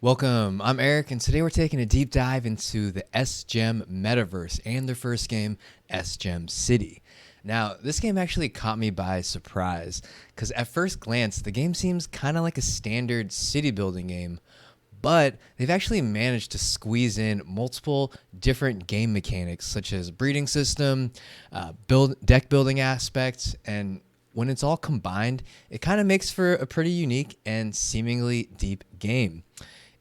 Welcome, I'm Eric, and today we're taking a deep dive into the SGEM Metaverse and their first game, SGEM City. Now, this game actually caught me by surprise, because at first glance, the game seems kind of like a standard city building game, but they've actually managed to squeeze in multiple different game mechanics, such as breeding system, deck building aspects, and when it's all combined, it kind of makes for a pretty unique and seemingly deep game.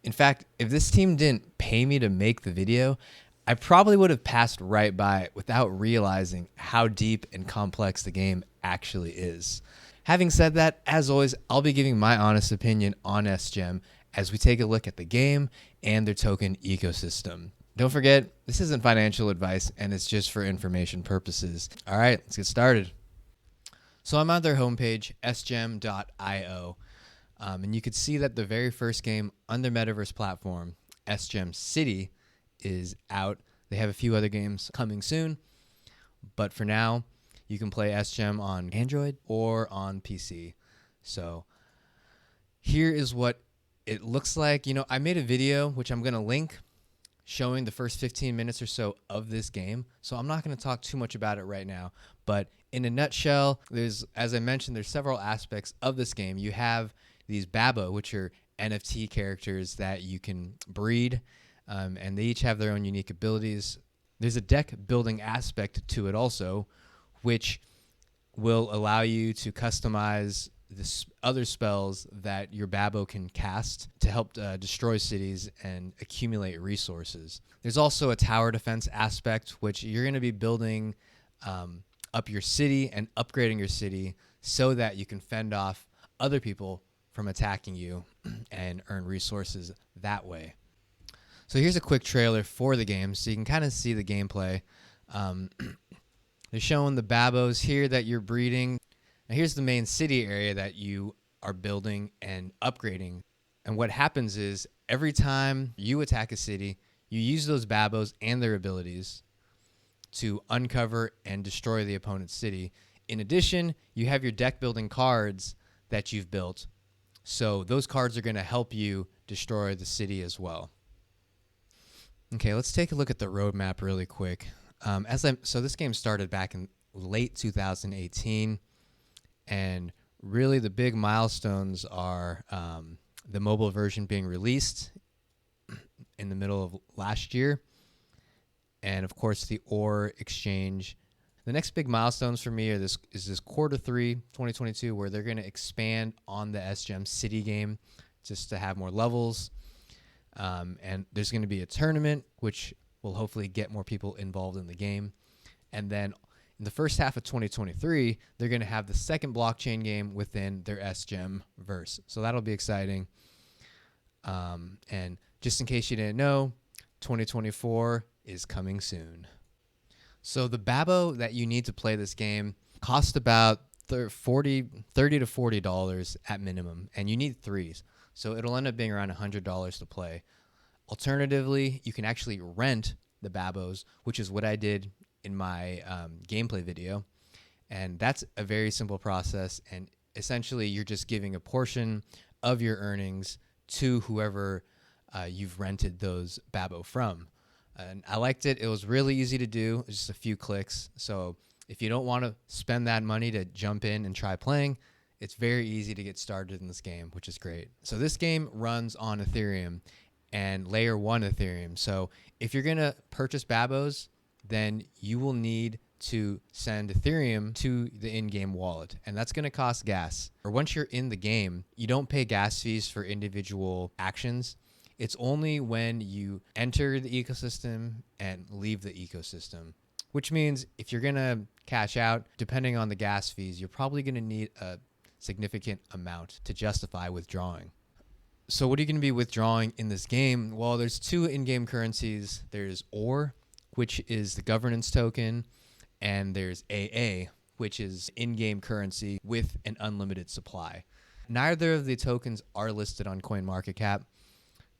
In fact, if this team didn't pay me to make the video, I probably would have passed right by it without realizing how deep and complex the game actually is. Having said that, as always, I'll be giving my honest opinion on SGEM as we take a look at the game and their token ecosystem. Don't forget, this isn't financial advice and it's just for information purposes. All right, let's get started. So I'm on their homepage, sgem.io. And you could see that the very first game on their Metaverse platform, SGEM City, is out. They have a few other games coming soon, but for now, you can play SGEM on Android or on PC. So here is what it looks like. I made a video, which I'm going to link, showing the first 15 minutes or so of this game. So I'm not going to talk too much about it right now, but in a nutshell, as I mentioned, there's several aspects of this game. You have these BABO, which are NFT characters that you can breed, and they each have their own unique abilities. There's a deck building aspect to it also, which will allow you to customize the other spells that your BABO can cast to help destroy cities and accumulate resources. There's also a tower defense aspect, which you're going to be building up your city and upgrading your city so that you can fend off other people from attacking you and earn resources that way. So here's a quick trailer for the game so you can kind of see the gameplay. They're showing the BABOs here that you're breeding. Now here's the main city area that you are building and upgrading. And what happens is every time you attack a city, you use those BABOs and their abilities to uncover and destroy the opponent's city. In addition, you have your deck building cards that you've built. So those cards are going to help you destroy the city as well. Okay, let's take a look at the roadmap really quick. So this game started back in late 2018, and really the big milestones are the mobile version being released in the middle of last year, and of course the ore exchange. The next big milestones for me is this Q3 2022, where they're going to expand on the SGEM City game just to have more levels. And there's going to be a tournament, which will hopefully get more people involved in the game. And then in the first half of 2023, they're going to have the second blockchain game within their SGEM verse. So that'll be exciting. And just in case you didn't know, 2024 is coming soon. So the BABO that you need to play this game cost about $30 to $40 at minimum, and you need threes. So it'll end up being around $100 to play. Alternatively, you can actually rent the BABOs, which is what I did in my gameplay video. And that's a very simple process. And essentially, you're just giving a portion of your earnings to whoever you've rented those BABO from. And I liked it. It was really easy to do. It's just a few clicks. So if you don't want to spend that money to jump in and try playing, it's very easy to get started in this game, which is great. So this game runs on Ethereum and layer 1 Ethereum. So if you're going to purchase BABOs, then you will need to send Ethereum to the in-game wallet, and that's going to cost gas. Or once you're in the game, you don't pay gas fees for individual actions. It's only when you enter the ecosystem and leave the ecosystem, which means if you're going to cash out, depending on the gas fees, you're probably going to need a significant amount to justify withdrawing. So what are you going to be withdrawing in this game? Well, there's two in-game currencies. There's OR, which is the governance token, and there's AA, which is in-game currency with an unlimited supply. Neither of the tokens are listed on CoinMarketCap.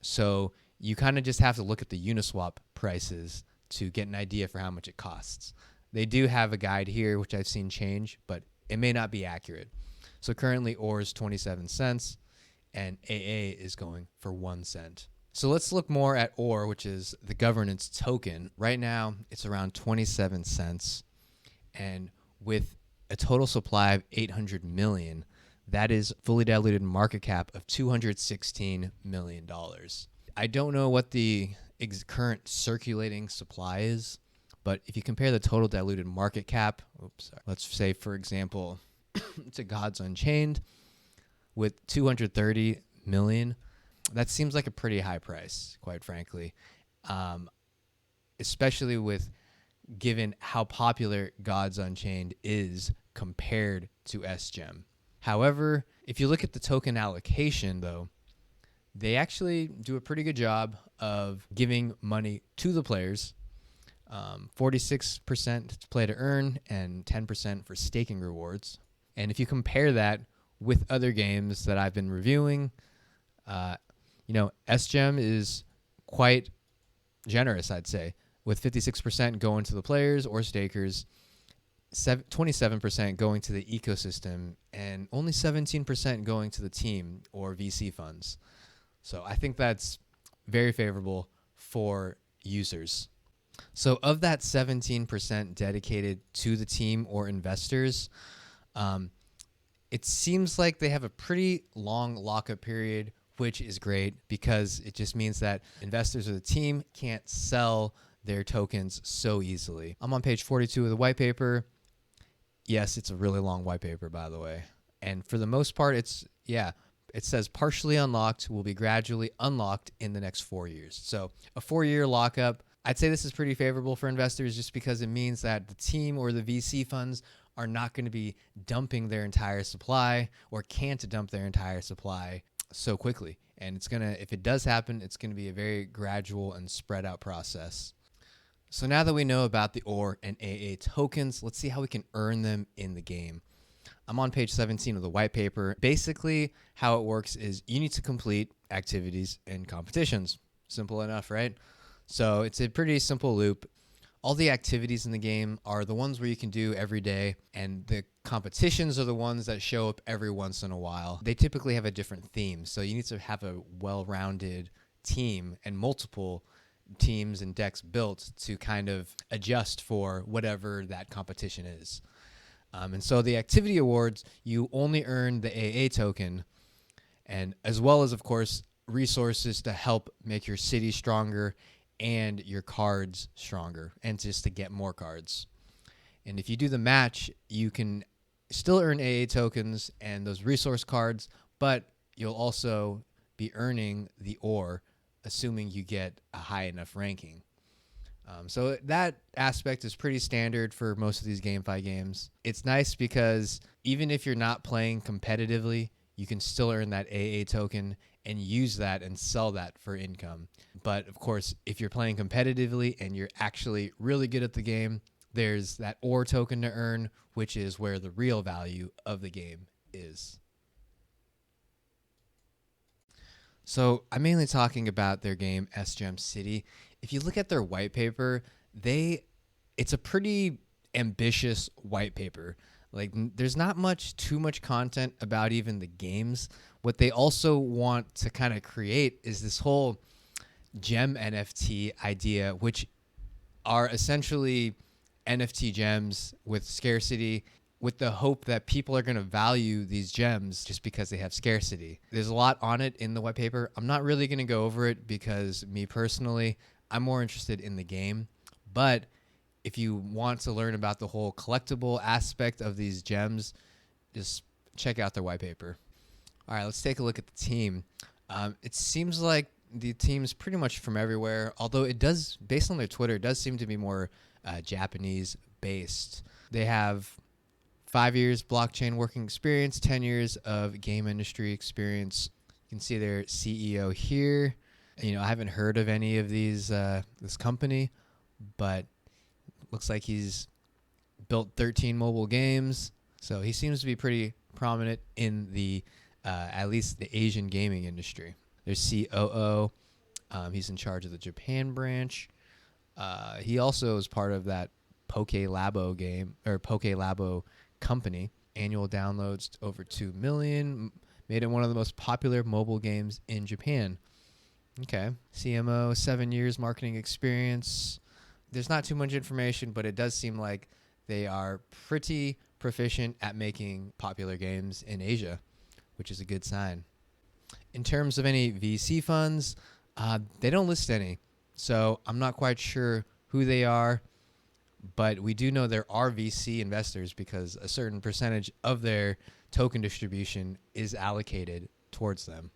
So you kind of just have to look at the Uniswap prices to get an idea for how much it costs. They do have a guide here, which I've seen change, but it may not be accurate. So currently OR is 27 cents, and AA is going for 1 cent. So let's look more at OR, which is the governance token. Right now, it's around 27 cents. And with a total supply of 800 million, that is fully diluted market cap of $216 million. I don't know what the current circulating supply is, but if you compare the total diluted market cap, let's say, for example, to Gods Unchained with 230 million, that seems like a pretty high price, quite frankly, especially with given how popular Gods Unchained is compared to SGEM. However, if you look at the token allocation, though, they actually do a pretty good job of giving money to the players. 46% play to earn and 10% for staking rewards. And if you compare that with other games that I've been reviewing, SGEM is quite generous, I'd say, with 56% going to the players or stakers, 27% going to the ecosystem, and only 17% going to the team or VC funds. So I think that's very favorable for users. So of that 17% dedicated to the team or investors, it seems like they have a pretty long lockup period, which is great because it just means that investors or the team can't sell their tokens so easily. I'm on page 42 of the white paper. Yes, it's a really long white paper, by the way. And for the most part, it says partially unlocked will be gradually unlocked in the next 4 years. So a 4-year lockup. I'd say this is pretty favorable for investors just because it means that the team or the VC funds are not going to be dumping their entire supply or can't dump their entire supply so quickly. And if it does happen, it's going to be a very gradual and spread out process. So now that we know about the OR and AA tokens, let's see how we can earn them in the game. I'm on page 17 of the white paper. Basically, how it works is you need to complete activities and competitions. Simple enough, right? So it's a pretty simple loop. All the activities in the game are the ones where you can do every day, and the competitions are the ones that show up every once in a while. They typically have a different theme, so you need to have a well-rounded team and multiple teams and decks built to kind of adjust for whatever that competition is. And so the activity awards, you only earn the AA token, and as well as, of course, resources to help make your city stronger and your cards stronger, and just to get more cards. And if you do the match, you can still earn AA tokens and those resource cards, but you'll also be earning the OR, assuming you get a high enough ranking. So that aspect is pretty standard for most of these GameFi games. It's nice because even if you're not playing competitively, you can still earn that AA token and use that and sell that for income. But of course, if you're playing competitively and you're actually really good at the game, there's that OR token to earn, which is where the real value of the game is. So I'm mainly talking about their game, SGEM City. If you look at their white paper, it's a pretty ambitious white paper. Like, there's not too much content about even the games. What they also want to kind of create is this whole gem NFT idea, which are essentially NFT gems with scarcity, with the hope that people are going to value these gems just because they have scarcity. There's a lot on it in the white paper. I'm not really going to go over it because me personally, I'm more interested in the game. But if you want to learn about the whole collectible aspect of these gems, just check out their white paper. All right, let's take a look at the team. It seems like the team's pretty much from everywhere, although it does, based on their Twitter, it does seem to be more Japanese-based. They have 5 years blockchain working experience, 10 years of game industry experience. You can see their CEO here. I haven't heard of any of these this company, but looks like he's built 13 mobile games. So he seems to be pretty prominent in the at least the Asian gaming industry. There's COO. He's in charge of the Japan branch. He also is part of that Poke Labo game or Poke Labo company. Annual downloads over 2 million. made it one of the most popular mobile games in Japan. Okay. CMO, 7 years marketing experience. There's not too much information, but it does seem like they are pretty proficient at making popular games in Asia, which is a good sign. In terms of any VC funds, they don't list any. So I'm not quite sure who they are, but we do know there are VC investors because a certain percentage of their token distribution is allocated towards them.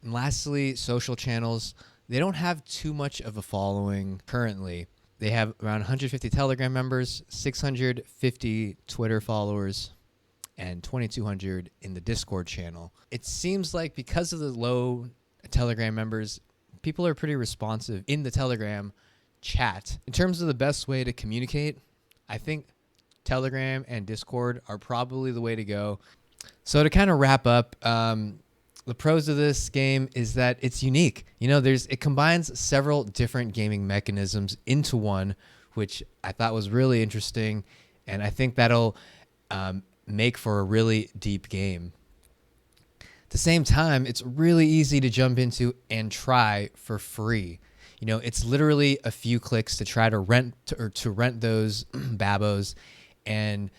And lastly, social channels. They don't have too much of a following currently. They have around 150 Telegram members, 650 Twitter followers, and 2,200 in the Discord channel. It seems like because of the low Telegram members, people are pretty responsive in the Telegram chat. In terms of the best way to communicate, I think Telegram and Discord are probably the way to go. So to kind of wrap up, the pros of this game is that it's unique. You know, it combines several different gaming mechanisms into one, which I thought was really interesting, and I think that'll make for a really deep game. At the same time, it's really easy to jump into and try for free. You know, it's literally a few clicks to try to rent those babos, and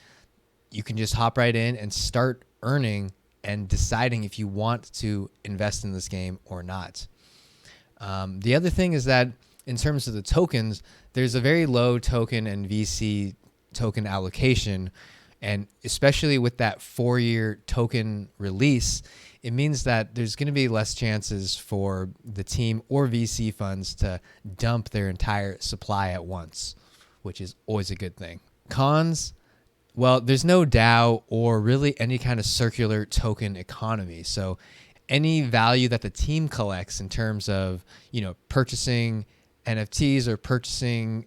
you can just hop right in and start earning and deciding if you want to invest in this game or not. The other thing is that in terms of the tokens, there's a very low token and VC token allocation. And especially with that 4-year token release, it means that there's going to be less chances for the team or VC funds to dump their entire supply at once, which is always a good thing. Cons, well, there's no DAO or really any kind of circular token economy. So any value that the team collects in terms of, you know, purchasing NFTs or purchasing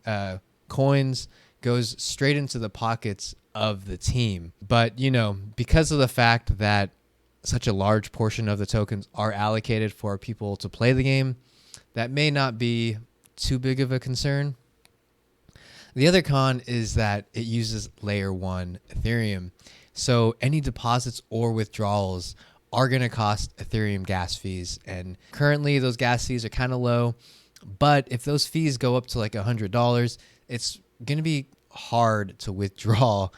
coins goes straight into the pockets of the team. But, you know, because of the fact that such a large portion of the tokens are allocated for people to play the game, that may not be too big of a concern. The other con is that it uses layer 1 Ethereum. So any deposits or withdrawals are going to cost Ethereum gas fees. And currently those gas fees are kind of low. But if those fees go up to like $100, it's going to be hard to withdraw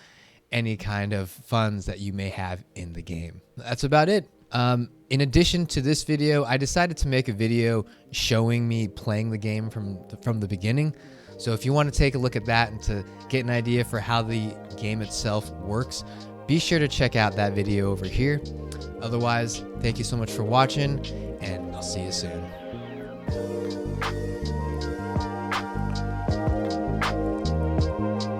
any kind of funds that you may have in the game. That's about it. In addition to this video, I decided to make a video showing me playing the game from the beginning. So if you want to take a look at that and to get an idea for how the game itself works, be sure to check out that video over here. Otherwise, thank you so much for watching, and I'll see you soon.